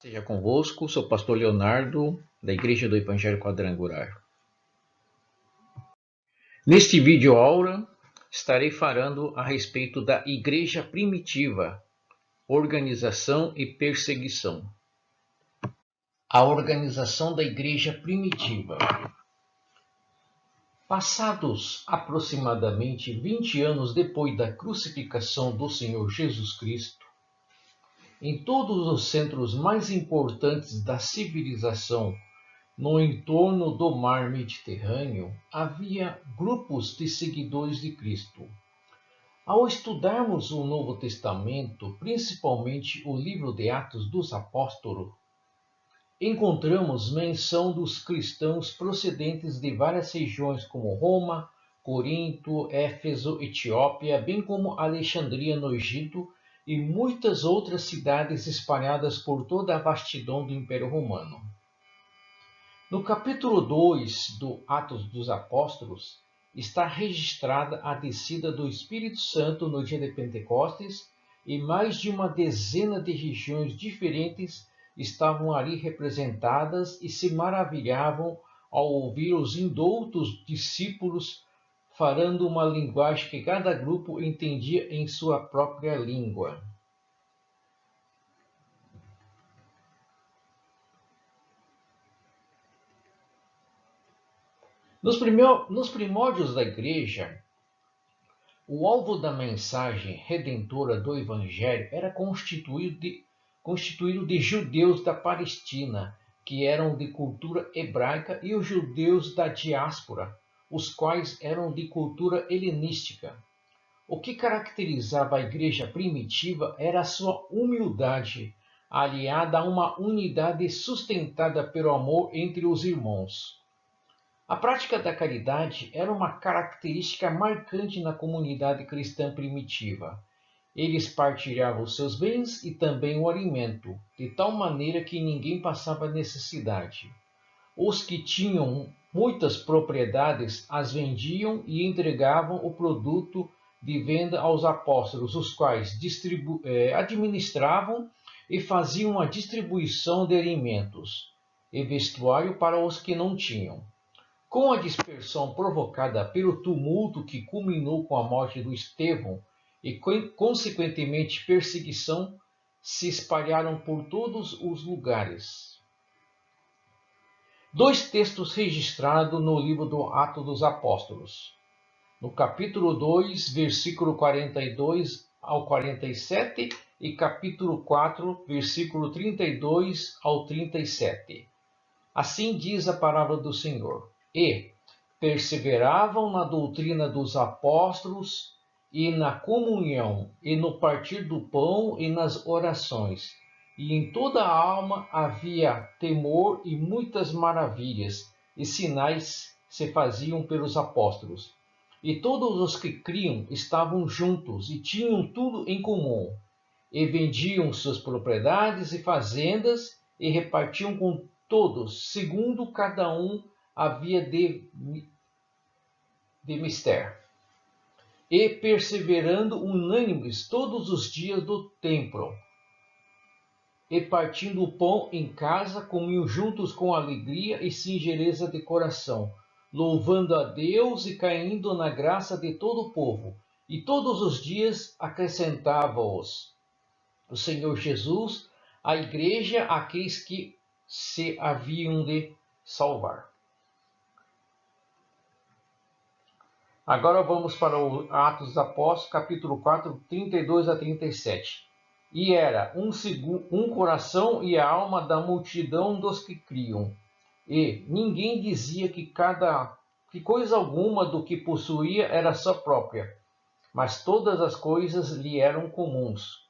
Seja convosco, sou o pastor Leonardo, da Igreja do Evangelho Quadrangular. Neste vídeo aula, estarei falando a respeito da Igreja Primitiva, organização e perseguição. A organização da Igreja Primitiva. Passados aproximadamente 20 anos depois da crucificação do Senhor Jesus Cristo, em todos os centros mais importantes da civilização no entorno do mar Mediterrâneo, havia grupos de seguidores de Cristo. Ao estudarmos o Novo Testamento, principalmente o livro de Atos dos Apóstolos, encontramos menção dos cristãos procedentes de várias regiões como Roma, Corinto, Éfeso, Etiópia, bem como Alexandria no Egito e muitas outras cidades espalhadas por toda a vastidão do Império Romano. No capítulo 2 do Atos dos Apóstolos, está registrada a descida do Espírito Santo no dia de Pentecostes e mais de uma dezena de regiões diferentes estavam ali representadas e se maravilhavam ao ouvir os indoutos discípulos falando uma linguagem que cada grupo entendia em sua própria língua. Nos primórdios da Igreja, o alvo da mensagem redentora do Evangelho era constituído de judeus da Palestina, que eram de cultura hebraica, e os judeus da diáspora, os quais eram de cultura helenística. O que caracterizava a igreja primitiva era a sua humildade, aliada a uma unidade sustentada pelo amor entre os irmãos. A prática da caridade era uma característica marcante na comunidade cristã primitiva. Eles partilhavam os seus bens e também o alimento, de tal maneira que ninguém passava necessidade. Os que tinham muitas propriedades as vendiam e entregavam o produto de venda aos apóstolos, os quais administravam e faziam a distribuição de alimentos e vestuário para os que não tinham. Com a dispersão provocada pelo tumulto que culminou com a morte do Estevão e, consequentemente, perseguição, se espalharam por todos os lugares. Dois textos registrados no livro do Atos dos Apóstolos. No capítulo 2, versículo 42 ao 47 e capítulo 4, versículo 32 ao 37. Assim diz a palavra do Senhor. E perseveravam na doutrina dos apóstolos e na comunhão, e no partir do pão e nas orações. E em toda a alma havia temor e muitas maravilhas e sinais se faziam pelos apóstolos. E todos os que criam estavam juntos e tinham tudo em comum. E vendiam suas propriedades e fazendas e repartiam com todos, segundo cada um havia de mister. E perseverando unânimes todos os dias do templo, e partindo o pão em casa, comiam juntos com alegria e singeleza de coração, louvando a Deus e caindo na graça de todo o povo. E todos os dias acrescentava-os o Senhor Jesus à igreja aqueles que se haviam de salvar. Agora vamos para o Atos dos Apóstolos, capítulo 4, 32 a 37. E era um coração e a alma da multidão dos que criam. E ninguém dizia que coisa alguma do que possuía era sua própria, mas todas as coisas lhe eram comuns.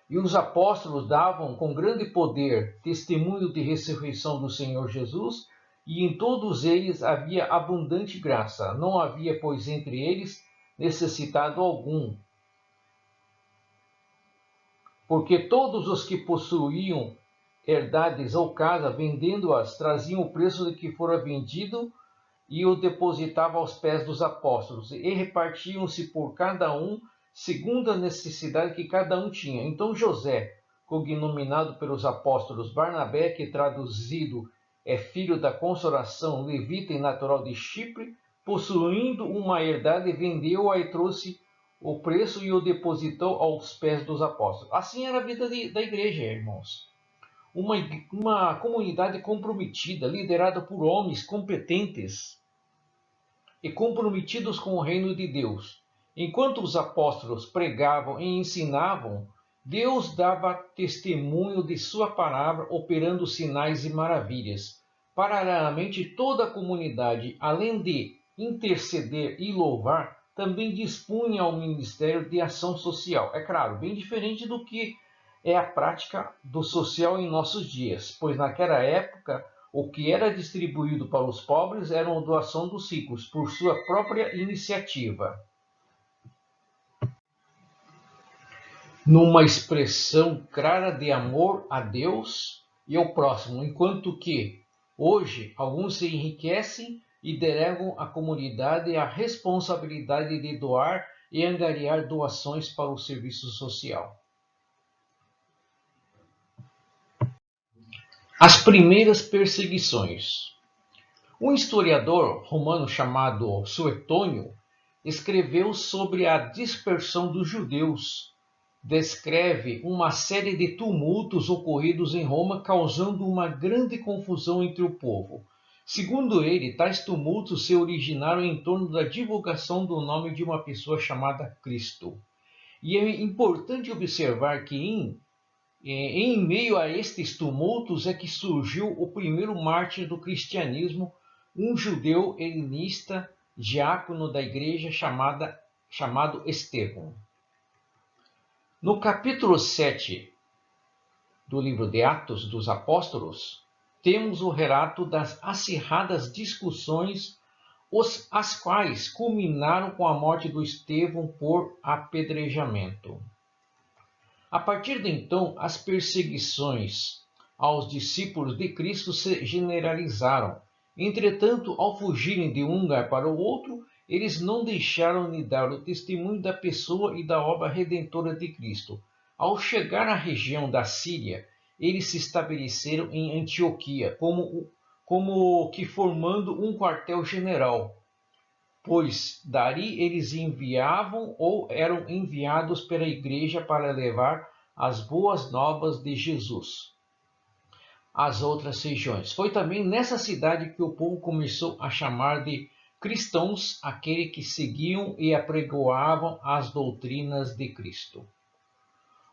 E os apóstolos davam com grande poder testemunho de ressurreição do Senhor Jesus, e em todos eles havia abundante graça. Não havia, pois, entre eles necessitado algum. Porque todos os que possuíam herdades ou casa, vendendo-as, traziam o preço de que fora vendido e o depositavam aos pés dos apóstolos. E repartiam-se por cada um, segundo a necessidade que cada um tinha. Então José, cognominado pelos apóstolos Barnabé, que traduzido é filho da consolação, levita e natural de Chipre, possuindo uma herdade, vendeu-a e trouxe o preço e o depositou aos pés dos apóstolos. Assim era a vida da igreja, irmãos. Uma comunidade comprometida, liderada por homens competentes e comprometidos com o reino de Deus. Enquanto os apóstolos pregavam e ensinavam, Deus dava testemunho de sua palavra, operando sinais e maravilhas. Paralelamente, toda a comunidade, além de interceder e louvar, também dispunha ao ministério de ação social. É claro, bem diferente do que é a prática do social em nossos dias, pois naquela época o que era distribuído para os pobres era uma doação dos ricos, por sua própria iniciativa, numa expressão clara de amor a Deus e ao próximo, enquanto que hoje alguns se enriquecem e delegam à comunidade a responsabilidade de doar e angariar doações para o serviço social. As primeiras perseguições. Um historiador romano chamado Suetônio escreveu sobre a dispersão dos judeus. Descreve uma série de tumultos ocorridos em Roma, causando uma grande confusão entre o povo. Segundo ele, tais tumultos se originaram em torno da divulgação do nome de uma pessoa chamada Cristo. E é importante observar que em meio a estes tumultos é que surgiu o primeiro mártir do cristianismo, um judeu helenista, diácono da igreja chamado Estevão. No capítulo 7 do livro de Atos dos Apóstolos, temos o relato das acirradas discussões, as quais culminaram com a morte do Estevão por apedrejamento. A partir de então, as perseguições aos discípulos de Cristo se generalizaram. Entretanto, ao fugirem de um lugar para o outro, eles não deixaram de dar o testemunho da pessoa e da obra redentora de Cristo. Ao chegar à região da Síria, eles se estabeleceram em Antioquia, como que formando um quartel-general, pois dali eles enviavam ou eram enviados pela igreja para levar as boas novas de Jesus às outras regiões. Foi também nessa cidade que o povo começou a chamar de cristãos aqueles que seguiam e apregoavam as doutrinas de Cristo.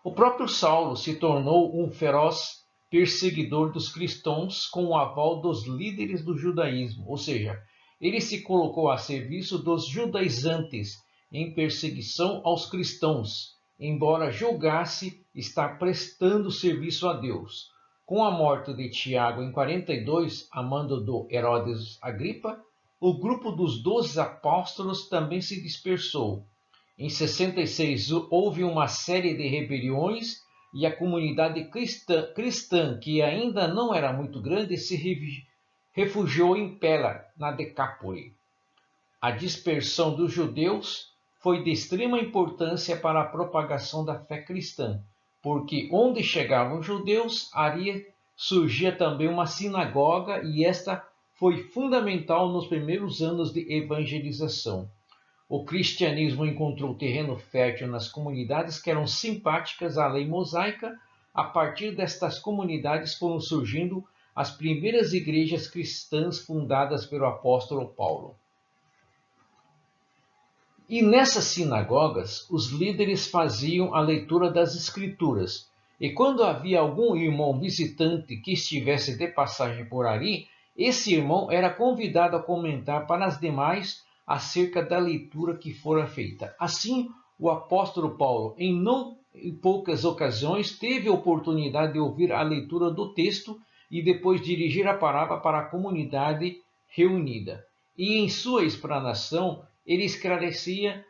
O próprio Saulo se tornou um feroz perseguidor dos cristãos com o aval dos líderes do judaísmo, ou seja, ele se colocou a serviço dos judaizantes em perseguição aos cristãos, embora julgasse estar prestando serviço a Deus. Com a morte de Tiago em 42, a mando do Herodes Agripa, o grupo dos 12 apóstolos também se dispersou. Em 66 houve uma série de rebeliões e a comunidade cristã, que ainda não era muito grande, se refugiou em Pela, na Decápole. A dispersão dos judeus foi de extrema importância para a propagação da fé cristã, porque onde chegavam os judeus, ali surgia também uma sinagoga e esta foi fundamental nos primeiros anos de evangelização. O cristianismo encontrou terreno fértil nas comunidades que eram simpáticas à lei mosaica. A partir destas comunidades foram surgindo as primeiras igrejas cristãs fundadas pelo apóstolo Paulo. E nessas sinagogas, os líderes faziam a leitura das Escrituras. E quando havia algum irmão visitante que estivesse de passagem por ali, esse irmão era convidado a comentar para as demais acerca da leitura que fora feita. Assim, o apóstolo Paulo, em poucas ocasiões, teve a oportunidade de ouvir a leitura do texto e depois dirigir a palavra para a comunidade reunida. E em sua explanação, ele esclarecia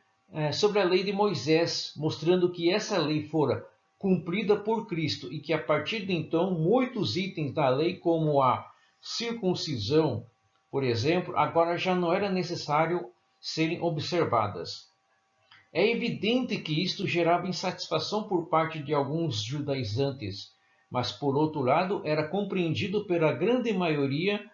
sobre a lei de Moisés, mostrando que essa lei fora cumprida por Cristo e que a partir de então muitos itens da lei, como a circuncisão, por exemplo, agora já não era necessário serem observadas. É evidente que isto gerava insatisfação por parte de alguns judaizantes, mas por outro lado era compreendido pela grande maioria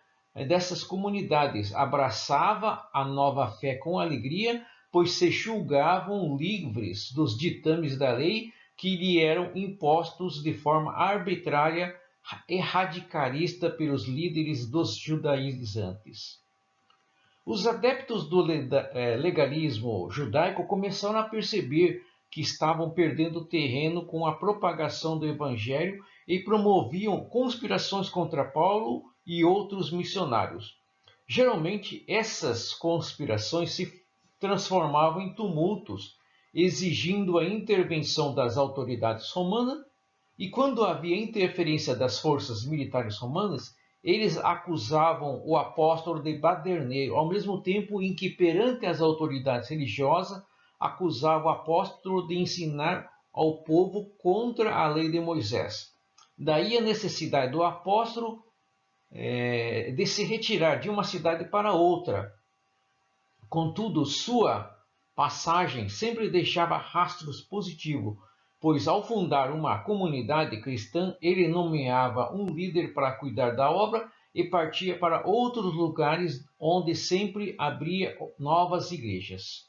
dessas comunidades. Abraçava a nova fé com alegria, pois se julgavam livres dos ditames da lei que lhe eram impostos de forma arbitrária e radicalista pelos líderes dos judaizantes. Os adeptos do legalismo judaico começaram a perceber que estavam perdendo terreno com a propagação do evangelho e promoviam conspirações contra Paulo e outros missionários. Geralmente, essas conspirações se transformavam em tumultos, exigindo a intervenção das autoridades romanas, e quando havia interferência das forças militares romanas, eles acusavam o apóstolo de baderneiro, ao mesmo tempo em que, perante as autoridades religiosas, acusava o apóstolo de ensinar ao povo contra a lei de Moisés. Daí a necessidade do apóstolo de se retirar de uma cidade para outra. Contudo, sua passagem sempre deixava rastros positivos, pois ao fundar uma comunidade cristã, ele nomeava um líder para cuidar da obra e partia para outros lugares onde sempre abria novas igrejas.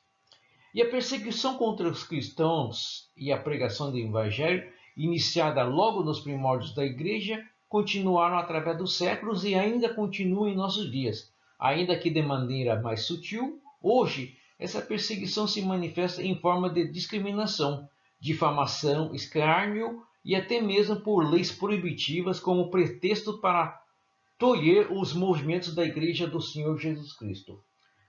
E a perseguição contra os cristãos e a pregação do evangelho, iniciada logo nos primórdios da igreja, continuaram através dos séculos e ainda continuam em nossos dias, ainda que de maneira mais sutil. Hoje, essa perseguição se manifesta em forma de discriminação, difamação, escárnio e até mesmo por leis proibitivas como pretexto para tolher os movimentos da Igreja do Senhor Jesus Cristo.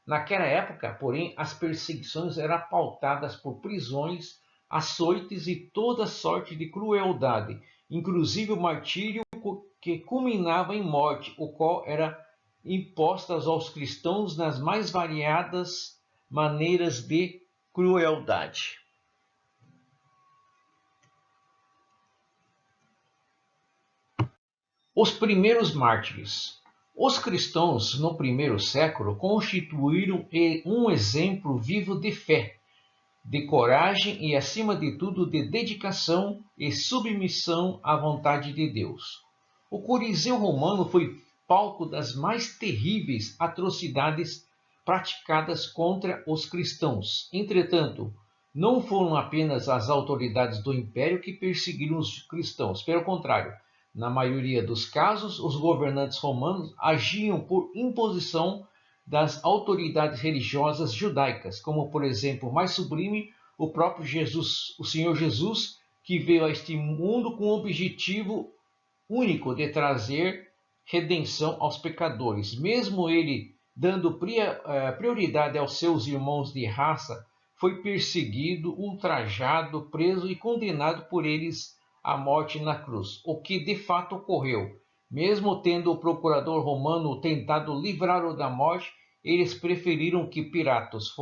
Naquela época, porém, as perseguições eram pautadas por prisões, açoites e toda sorte de crueldade, inclusive o martírio que culminava em morte, o qual era imposta aos cristãos nas mais variadas maneiras de crueldade. Os primeiros mártires. Os cristãos no primeiro século constituíram um exemplo vivo de fé, de coragem e, acima de tudo, de dedicação e submissão à vontade de Deus. O Coliseu romano foi palco das mais terríveis atrocidades praticadas contra os cristãos. Entretanto, não foram apenas as autoridades do império que perseguiram os cristãos. Pelo contrário, na maioria dos casos, os governantes romanos agiam por imposição das autoridades religiosas judaicas, como, por exemplo, mais sublime, o próprio Jesus, o Senhor Jesus, que veio a este mundo com o objetivo único de trazer redenção aos pecadores. Mesmo ele dando prioridade aos seus irmãos de raça, foi perseguido, ultrajado, preso e condenado por eles à morte na cruz, o que de fato ocorreu. Mesmo tendo o procurador romano tentado livrá-lo da morte, eles preferiram que Pilatos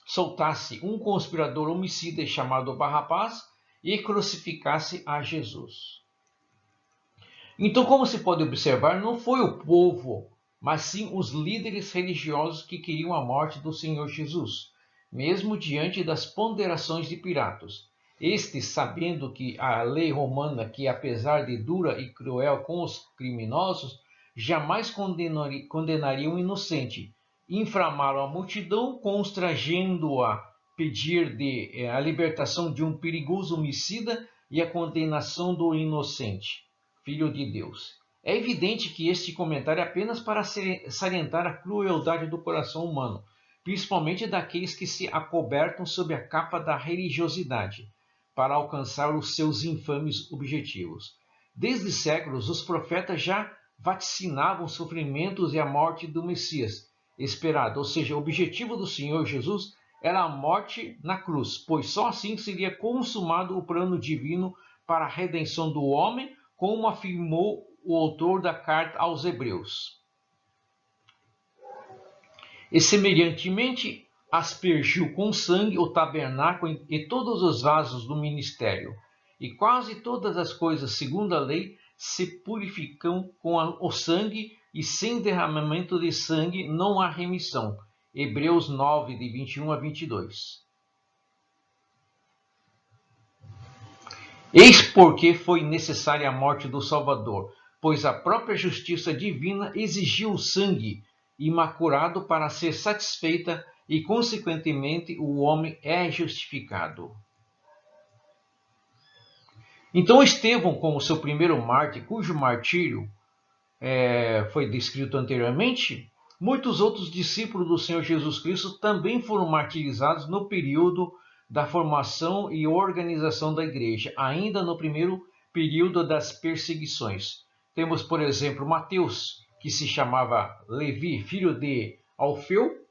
soltasse um conspirador homicida chamado Barrabás e crucificasse a Jesus. Então, como se pode observar, não foi o povo, mas sim os líderes religiosos que queriam a morte do Senhor Jesus, mesmo diante das ponderações de Pilatos. Estes, sabendo que a lei romana, que apesar de dura e cruel com os criminosos, jamais condenaria um inocente, inflamaram a multidão, constrangendo-a a pedir a libertação de um perigoso homicida e a condenação do inocente, filho de Deus. É evidente que este comentário é apenas para salientar a crueldade do coração humano, principalmente daqueles que se acobertam sob a capa da religiosidade, para alcançar os seus infames objetivos. Desde séculos, os profetas já vaticinavam os sofrimentos e a morte do Messias esperado, ou seja, o objetivo do Senhor Jesus era a morte na cruz, pois só assim seria consumado o plano divino para a redenção do homem, como afirmou o autor da carta aos Hebreus. E semelhantemente aspergiu com sangue o tabernáculo e todos os vasos do ministério, e quase todas as coisas segundo a lei se purificam com o sangue, e sem derramamento de sangue não há remissão. Hebreus 9, de 21 a 22. Eis porque foi necessária a morte do Salvador, pois a própria justiça divina exigiu o sangue imaculado para ser satisfeita e, consequentemente, o homem é justificado. Então Estevão, como seu primeiro mártir, cujo martírio foi descrito anteriormente, muitos outros discípulos do Senhor Jesus Cristo também foram martirizados no período da formação e organização da igreja, ainda no primeiro período das perseguições. Temos, por exemplo, Mateus, que se chamava Levi, filho de Alfeu,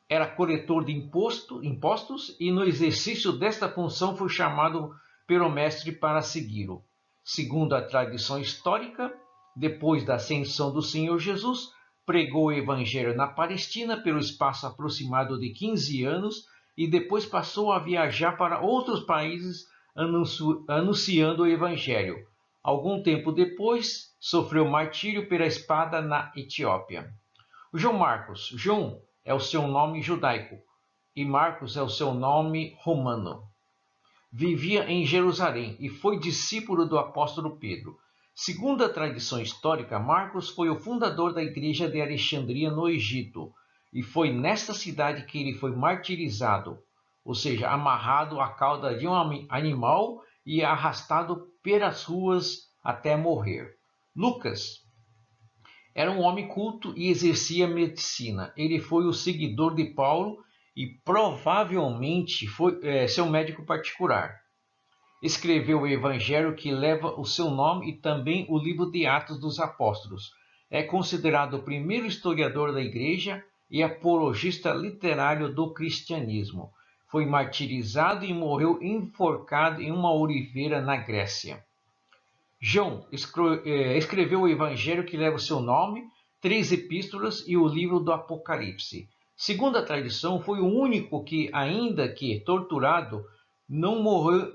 era coletor de impostos e no exercício desta função foi chamado pelo mestre para segui-lo. Segundo a tradição histórica, depois da ascensão do Senhor Jesus, pregou o evangelho na Palestina pelo espaço aproximado de 15 anos e depois passou a viajar para outros países anunciando o evangelho. Algum tempo depois, sofreu martírio pela espada na Etiópia. O João Marcos. João é o seu nome judaico e Marcos é o seu nome romano. Vivia em Jerusalém e foi discípulo do apóstolo Pedro. Segundo a tradição histórica, Marcos foi o fundador da igreja de Alexandria no Egito, e foi nesta cidade que ele foi martirizado, ou seja, amarrado à cauda de um animal e arrastado pelas ruas até morrer. Lucas era um homem culto e exercia medicina. Ele foi o seguidor de Paulo e provavelmente foi seu médico particular. Escreveu o evangelho que leva o seu nome e também o livro de Atos dos Apóstolos. É considerado o primeiro historiador da igreja e apologista literário do cristianismo. Foi martirizado e morreu enforcado em uma oliveira na Grécia. João escreveu o evangelho que leva o seu nome, 3 epístolas e o livro do Apocalipse. Segundo a tradição, foi o único que, ainda que torturado, não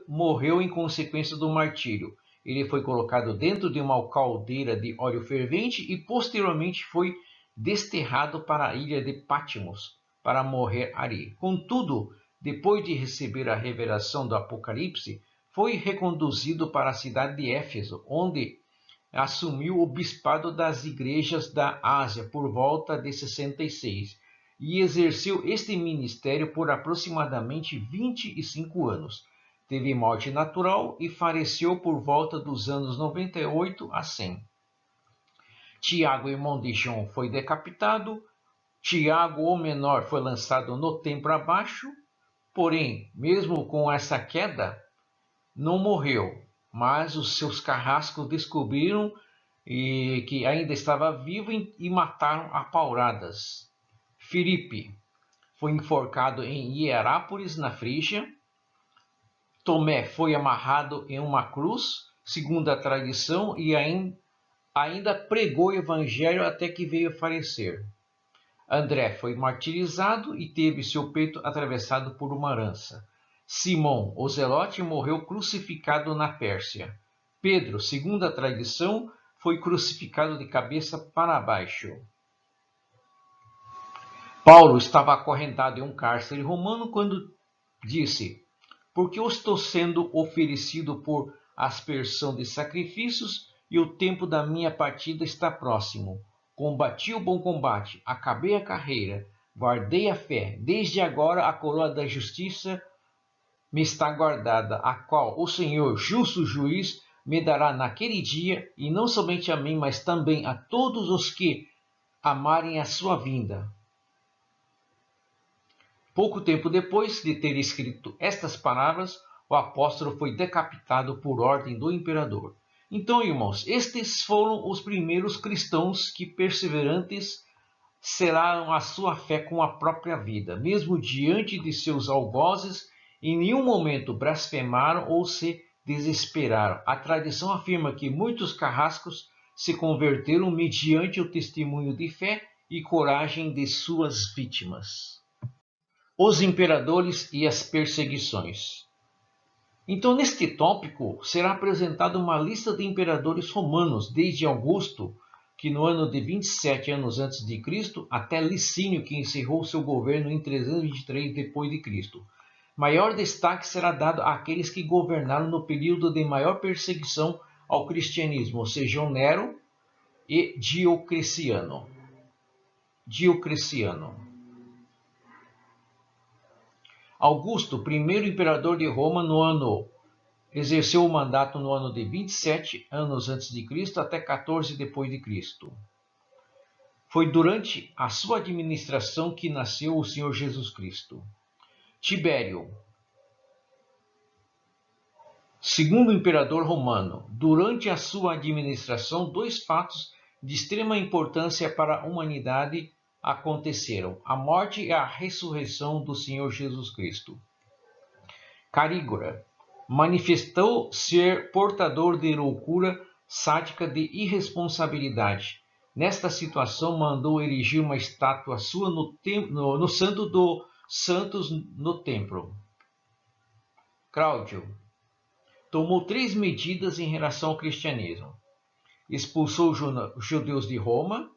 morreu em consequência do martírio. Ele foi colocado dentro de uma caldeira de óleo fervente e posteriormente foi desterrado para a ilha de Patmos para morrer ali. Contudo, depois de receber a revelação do Apocalipse, foi reconduzido para a cidade de Éfeso, onde assumiu o bispado das igrejas da Ásia por volta de 66 e exerceu este ministério por aproximadamente 25 anos. Teve morte natural e faleceu por volta dos anos 98 a 100. Tiago, irmão de João, foi decapitado. Tiago, o menor, foi lançado no templo abaixo. Porém, mesmo com essa queda, não morreu, mas os seus carrascos descobriram que ainda estava vivo e mataram a pauladas. Filipe foi enforcado em Hierápolis, na Frígia. Tomé foi amarrado em uma cruz, segundo a tradição, e ainda pregou o evangelho até que veio a falecer. André foi martirizado e teve seu peito atravessado por uma lança. Simão, o Zelote, morreu crucificado na Pérsia. Pedro, segundo a tradição, foi crucificado de cabeça para baixo. Paulo estava acorrentado em um cárcere romano quando disse: porque eu estou sendo oferecido por aspersão de sacrifícios e o tempo da minha partida está próximo. Combati o bom combate, acabei a carreira, guardei a fé. Desde agora a coroa da justiça me está guardada, a qual o Senhor, justo juiz, me dará naquele dia, e não somente a mim, mas também a todos os que amarem a sua vinda. Pouco tempo depois de ter escrito estas palavras, o apóstolo foi decapitado por ordem do imperador. Então, irmãos, estes foram os primeiros cristãos que, perseverantes, selaram a sua fé com a própria vida, mesmo diante de seus algozes. Em nenhum momento blasfemaram ou se desesperaram. A tradição afirma que muitos carrascos se converteram mediante o testemunho de fé e coragem de suas vítimas. Os imperadores e as perseguições. Então, neste tópico, será apresentada uma lista de imperadores romanos, desde Augusto, que no ano de 27 anos antes de Cristo, até Licínio, que encerrou seu governo em 323 depois de Cristo. Maior destaque será dado àqueles que governaram no período de maior perseguição ao cristianismo, ou seja, Nero e Diocleciano. Augusto, primeiro imperador de Roma, exerceu o mandato no ano de 27 anos antes de Cristo até 14 depois de Cristo. Foi durante a sua administração que nasceu o Senhor Jesus Cristo. Tibério, segundo imperador romano, durante a sua administração, dois fatos de extrema importância para a humanidade aconteceram: a morte e a ressurreição do Senhor Jesus Cristo. Carígora manifestou ser portador de loucura sádica de irresponsabilidade. Nesta situação, mandou erigir uma estátua sua no Santo dos Santos no templo. Cláudio tomou 3 medidas em relação ao cristianismo. Expulsou os judeus de Roma,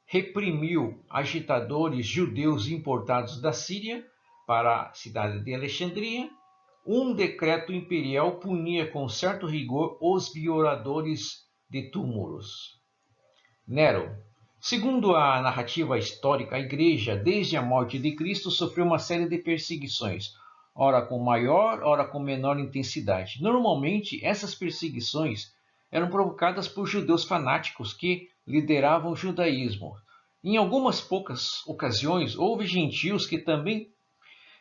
reprimiu agitadores judeus importados da Síria para a cidade de Alexandria. Um decreto imperial punia com certo rigor os violadores de túmulos. Nero. Segundo a narrativa histórica, a igreja, desde a morte de Cristo, sofreu uma série de perseguições, ora com maior, ora com menor intensidade. Normalmente, essas perseguições eram provocadas por judeus fanáticos que lideravam o judaísmo. Em algumas poucas ocasiões, houve gentios que também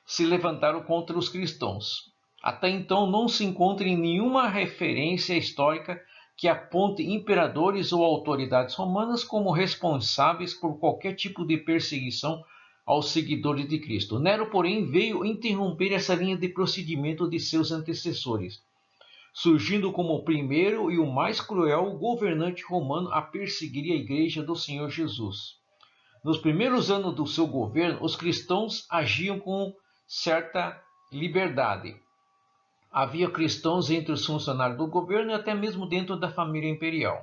se levantaram contra os cristãos. Até então, não se encontra em nenhuma referência histórica que aponte imperadores ou autoridades romanas como responsáveis por qualquer tipo de perseguição aos seguidores de Cristo. Nero, porém, veio interromper essa linha de procedimento de seus antecessores, surgindo como o primeiro e o mais cruel governante romano a perseguir a Igreja do Senhor Jesus. Nos primeiros anos do seu governo, os cristãos agiam com certa liberdade. Havia cristãos entre os funcionários do governo e até mesmo dentro da família imperial.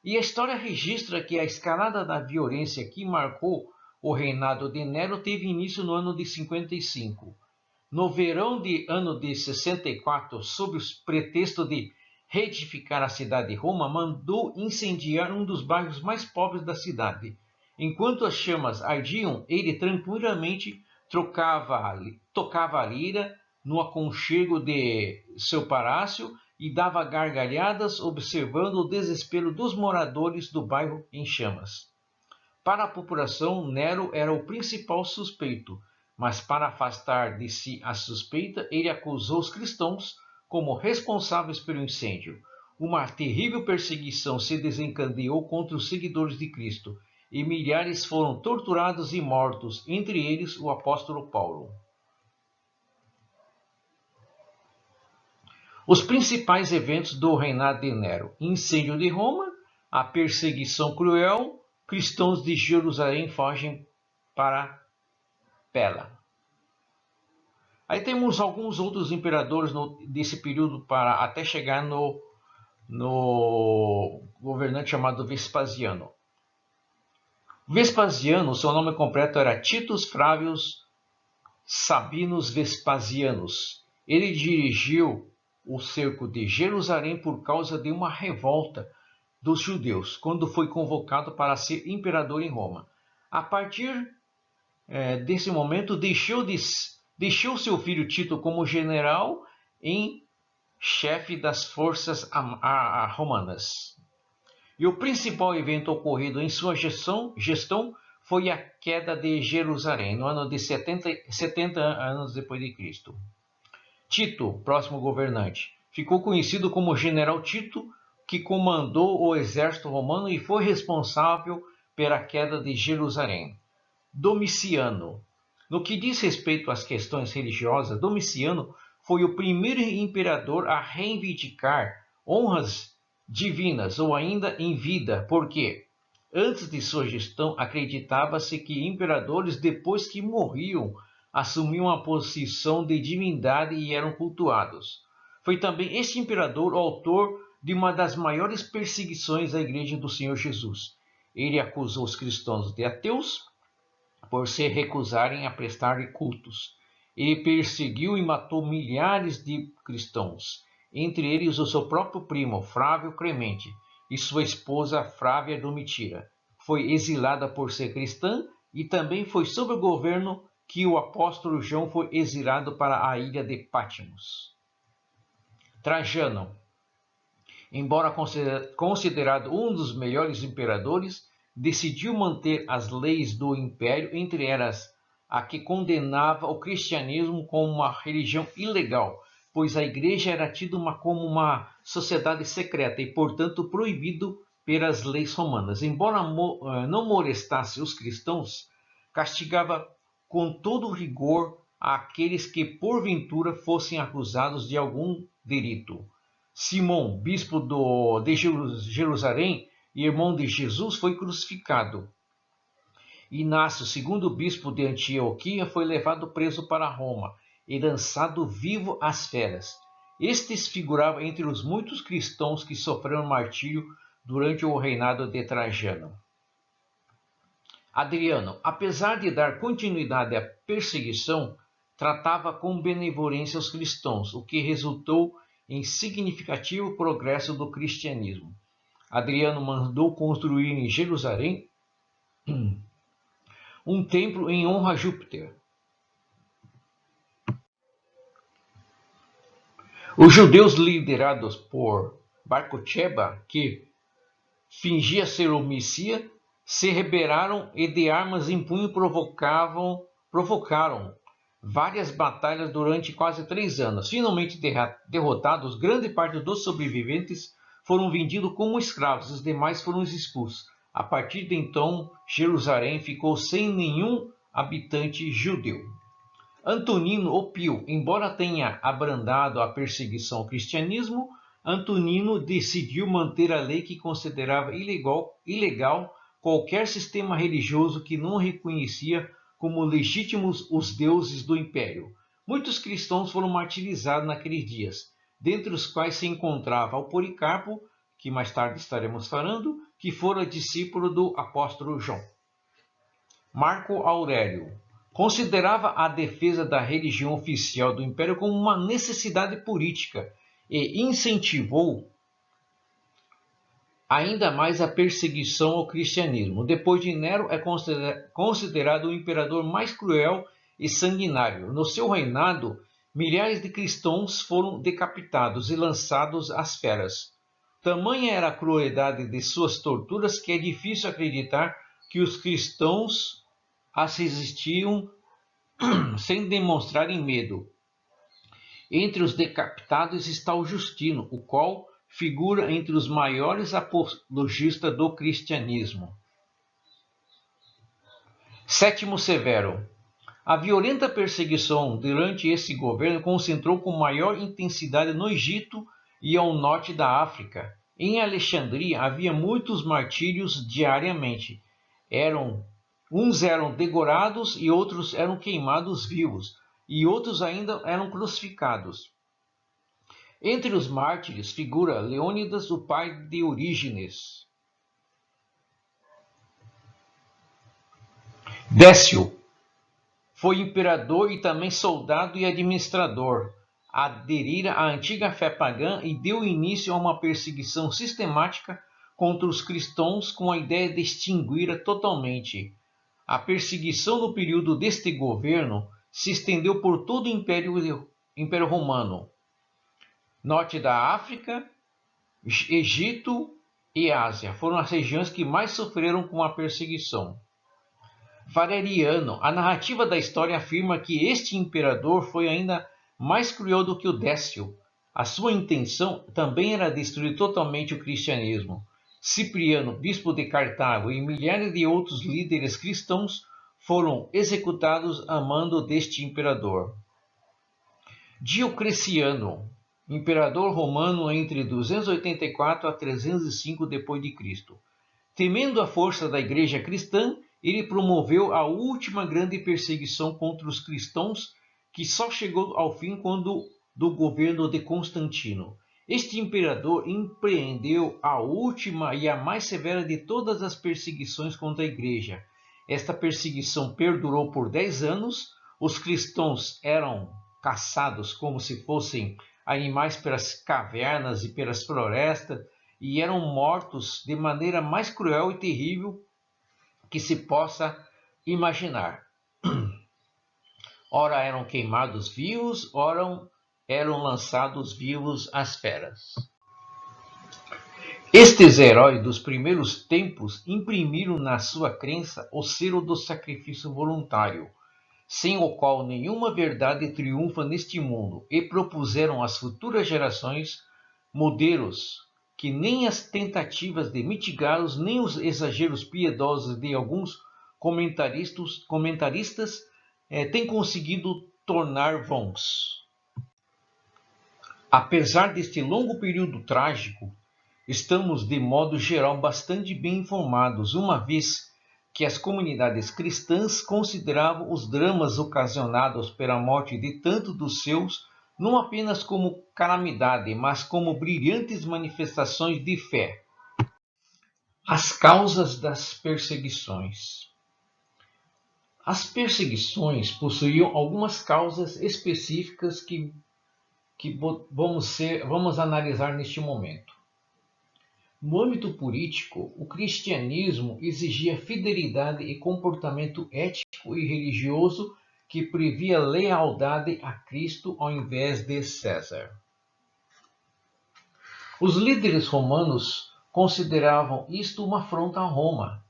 E a história registra que a escalada da violência que marcou o reinado de Nero teve início no ano de 55. No verão de ano de 64, sob o pretexto de reedificar a cidade de Roma, mandou incendiar um dos bairros mais pobres da cidade. Enquanto as chamas ardiam, ele tranquilamente tocava a lira no aconchego de seu palácio e dava gargalhadas observando o desespero dos moradores do bairro em chamas. Para a população, Nero era o principal suspeito, mas para afastar de si a suspeita, ele acusou os cristãos como responsáveis pelo incêndio. Uma terrível perseguição se desencadeou contra os seguidores de Cristo, e milhares foram torturados e mortos, entre eles o apóstolo Paulo. Os principais eventos do reinado de Nero: incêndio de Roma, a perseguição cruel, cristãos de Jerusalém fogem para Pela. Aí temos alguns outros imperadores desse período até chegar no governante chamado Vespasiano. Vespasiano, seu nome completo era Titus Flavius Sabinus Vespasianus. Ele dirigiu o cerco de Jerusalém por causa de uma revolta dos judeus, quando foi convocado para ser imperador em Roma. A partir desse momento, deixou seu filho Tito como general em chefe das forças romanas. E o principal evento ocorrido em sua gestão foi a queda de Jerusalém, no ano de 70 anos depois de Cristo. Tito, próximo governante, ficou conhecido como General Tito, que comandou o exército romano e foi responsável pela queda de Jerusalém. Domiciano. No que diz respeito às questões religiosas, Domiciano foi o primeiro imperador a reivindicar honras divinas, ou ainda em vida, porque antes de sua gestão acreditava-se que imperadores, depois que morriam, assumiam a posição de divindade e eram cultuados. Foi também este imperador o autor de uma das maiores perseguições à Igreja do Senhor Jesus. Ele acusou os cristãos de ateus por se recusarem a prestar cultos. e perseguiu e matou milhares de cristãos, entre eles o seu próprio primo, Flávio Clemente, e sua esposa Flávia Domitila. Foi exilada por ser cristã e também foi sob o governo que o apóstolo João foi exilado para a ilha de Patmos. Trajano, embora considerado um dos melhores imperadores, decidiu manter as leis do império, entre elas a que condenava o cristianismo como uma religião ilegal, pois a igreja era tida como uma sociedade secreta e, portanto, proibido pelas leis romanas. Embora não molestasse os cristãos, castigava com todo rigor aqueles que, porventura, fossem acusados de algum delito. Simão, bispo de Jerusalém e irmão de Jesus, foi crucificado. Inácio, segundo bispo de Antioquia, foi levado preso para Roma e lançado vivo às feras. Estes figuravam entre os muitos cristãos que sofreram martírio durante o reinado de Trajano. Adriano, apesar de dar continuidade à perseguição, tratava com benevolência os cristãos, o que resultou em significativo progresso do cristianismo. Adriano mandou construir em Jerusalém um templo em honra a Júpiter. Os judeus liderados por Bar-Cocheba, que fingia ser o Messias, se rebelaram e de armas em punho provocaram várias batalhas durante quase 3 anos. Finalmente derrotados, grande parte dos sobreviventes foram vendidos como escravos, os demais foram expulsos. A partir de então, Jerusalém ficou sem nenhum habitante judeu. Antonino o Pio, embora tenha abrandado a perseguição ao cristianismo, Antonino decidiu manter a lei que considerava ilegal qualquer sistema religioso que não reconhecia como legítimos os deuses do império. Muitos cristãos foram martirizados naqueles dias, dentre os quais se encontrava o Policarpo, que mais tarde estaremos falando, que fora discípulo do apóstolo João. Marco Aurélio considerava a defesa da religião oficial do império como uma necessidade política e incentivou ainda mais a perseguição ao cristianismo. Depois de Nero, é considerado o imperador mais cruel e sanguinário. No seu reinado, milhares de cristãos foram decapitados e lançados às feras. Tamanha era a crueldade de suas torturas que é difícil acreditar que os cristãos as resistiam sem demonstrarem medo. Entre os decapitados está o Justino, o qual figura entre os maiores apologistas do cristianismo. Sétimo Severo. A violenta perseguição durante esse governo concentrou com maior intensidade no Egito e ao norte da África. Em Alexandria havia muitos martírios diariamente. Uns eram degorados e outros eram queimados vivos, e outros ainda eram crucificados. Entre os mártires figura Leônidas, o pai de Orígenes. Décio foi imperador e também soldado e administrador. Aderira à antiga fé pagã e deu início a uma perseguição sistemática contra os cristãos com a ideia de extingui-la totalmente. A perseguição no período deste governo se estendeu por todo o Império Romano, norte da África, Egito e Ásia. Foram as regiões que mais sofreram com a perseguição. Valeriano, a narrativa da história afirma que este imperador foi ainda mais cruel do que o Décio. A sua intenção também era destruir totalmente o cristianismo. Cipriano, bispo de Cartago, e milhares de outros líderes cristãos foram executados a mando deste imperador. Diocleciano, imperador romano entre 284 a 305 d.C. Temendo a força da igreja cristã, ele promoveu a última grande perseguição contra os cristãos, que só chegou ao fim do governo de Constantino. Este imperador empreendeu a última e a mais severa de todas as perseguições contra a igreja. Esta perseguição perdurou por 10 anos. Os cristãos eram caçados como se fossem animais pelas cavernas e pelas florestas e eram mortos de maneira mais cruel e terrível que se possa imaginar. Ora eram queimados vivos, ora eram lançados vivos às feras. Estes heróis dos primeiros tempos imprimiram na sua crença o selo do sacrifício voluntário, sem o qual nenhuma verdade triunfa neste mundo, e propuseram às futuras gerações modelos que nem as tentativas de mitigá-los, nem os exageros piedosos de alguns comentaristas têm conseguido tornar vãos. Apesar deste longo período trágico, estamos de modo geral bastante bem informados, uma vez que as comunidades cristãs consideravam os dramas ocasionados pela morte de tanto dos seus não apenas como calamidade, mas como brilhantes manifestações de fé. As causas das perseguições. As perseguições possuíam algumas causas específicas que vamos analisar neste momento. No âmbito político, o cristianismo exigia fidelidade e comportamento ético e religioso que previa lealdade a Cristo ao invés de César. Os líderes romanos consideravam isto uma afronta a Roma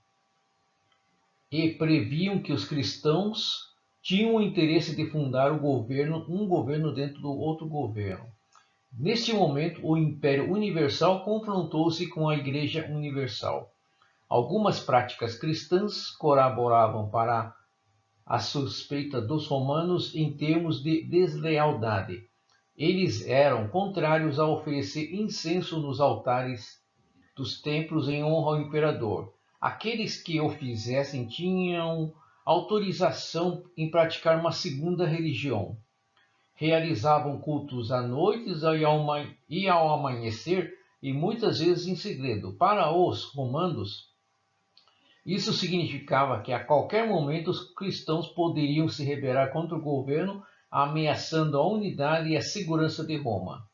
e previam que os cristãos tinham o interesse de fundar um governo dentro do outro governo. Neste momento, o Império Universal confrontou-se com a Igreja Universal. Algumas práticas cristãs colaboravam para a suspeita dos romanos em termos de deslealdade. Eles eram contrários a oferecer incenso nos altares dos templos em honra ao imperador. Aqueles que o fizessem tinham autorização em praticar uma segunda religião. Realizavam cultos à noite e ao amanhecer, e muitas vezes em segredo. Para os romanos, isso significava que a qualquer momento os cristãos poderiam se rebelar contra o governo, ameaçando a unidade e a segurança de Roma.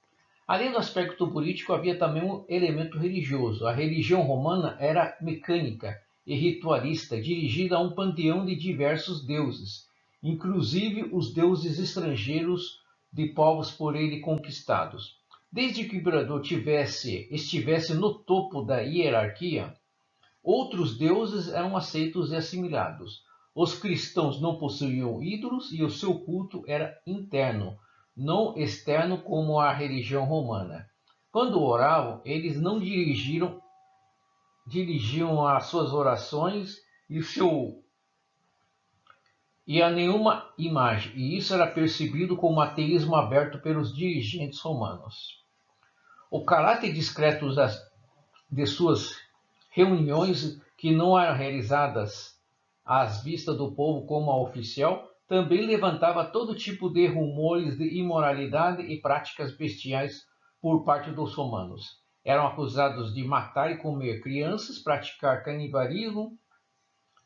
Além do aspecto político, havia também um elemento religioso. A religião romana era mecânica e ritualista, dirigida a um panteão de diversos deuses, inclusive os deuses estrangeiros de povos por ele conquistados. Desde que o imperador estivesse no topo da hierarquia, outros deuses eram aceitos e assimilados. Os cristãos não possuíam ídolos e o seu culto era interno, não externo como a religião romana. Quando oravam, eles não dirigiam as suas orações e a nenhuma imagem, e isso era percebido como ateísmo aberto pelos dirigentes romanos. O caráter discreto de suas reuniões, que não eram realizadas às vistas do povo como a oficial, também levantava todo tipo de rumores de imoralidade e práticas bestiais por parte dos romanos. Eram acusados de matar e comer crianças, praticar canibalismo,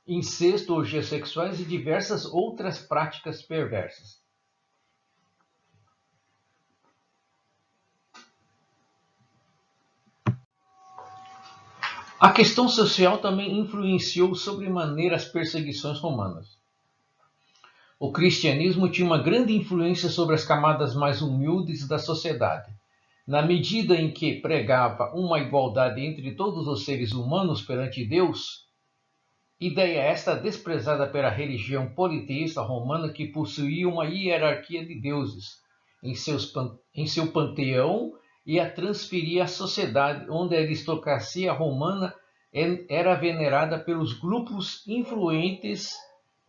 incesto, orgias sexuais e diversas outras práticas perversas. A questão social também influenciou sobremaneira as perseguições romanas. O cristianismo tinha uma grande influência sobre as camadas mais humildes da sociedade. Na medida em que pregava uma igualdade entre todos os seres humanos perante Deus, ideia esta desprezada pela religião politeísta romana, que possuía uma hierarquia de deuses em seu panteão e a transferia à sociedade, onde a aristocracia romana era venerada pelos grupos influentes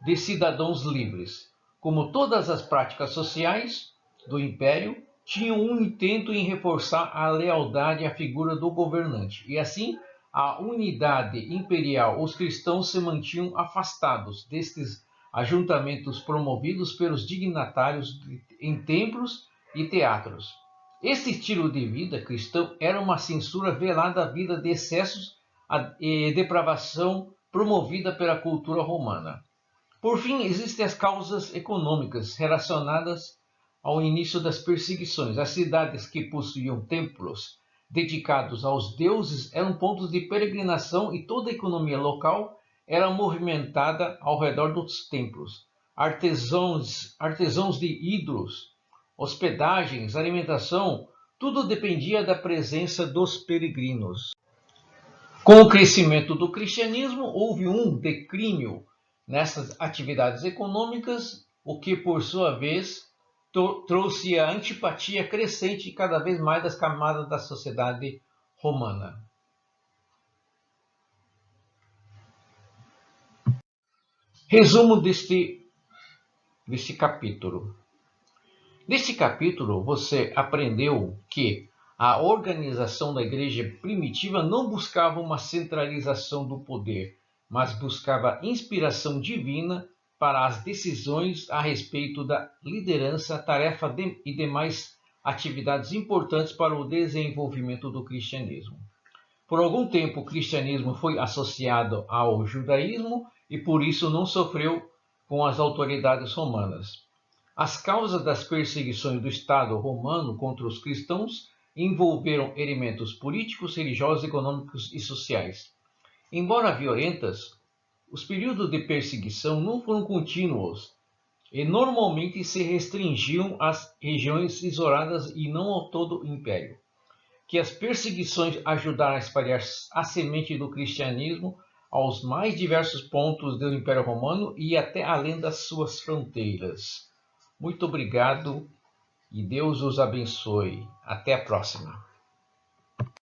de cidadãos livres. Como todas as práticas sociais do império, tinham um intento em reforçar a lealdade à figura do governante, e assim a unidade imperial. Os cristãos se mantinham afastados destes ajuntamentos promovidos pelos dignatários em templos e teatros. Este estilo de vida cristão era uma censura velada à vida de excessos e depravação promovida pela cultura romana. Por fim, existem as causas econômicas relacionadas ao início das perseguições. As cidades que possuíam templos dedicados aos deuses eram pontos de peregrinação e toda a economia local era movimentada ao redor dos templos. Artesãos de ídolos, hospedagens, alimentação, tudo dependia da presença dos peregrinos. Com o crescimento do cristianismo, houve um declínio nessas atividades econômicas, o que, por sua vez, trouxe a antipatia crescente cada vez mais das camadas da sociedade romana. Resumo deste capítulo. Neste capítulo, você aprendeu que a organização da igreja primitiva não buscava uma centralização do poder, mas buscava inspiração divina para as decisões a respeito da liderança, tarefa e demais atividades importantes para o desenvolvimento do cristianismo. Por algum tempo, o cristianismo foi associado ao judaísmo e por isso não sofreu com as autoridades romanas. As causas das perseguições do Estado romano contra os cristãos envolveram elementos políticos, religiosos, econômicos e sociais. Embora violentas, os períodos de perseguição não foram contínuos e normalmente se restringiam às regiões isoladas e não ao todo o império. Que as perseguições ajudaram a espalhar a semente do cristianismo aos mais diversos pontos do Império Romano e até além das suas fronteiras. Muito obrigado e Deus os abençoe. Até a próxima.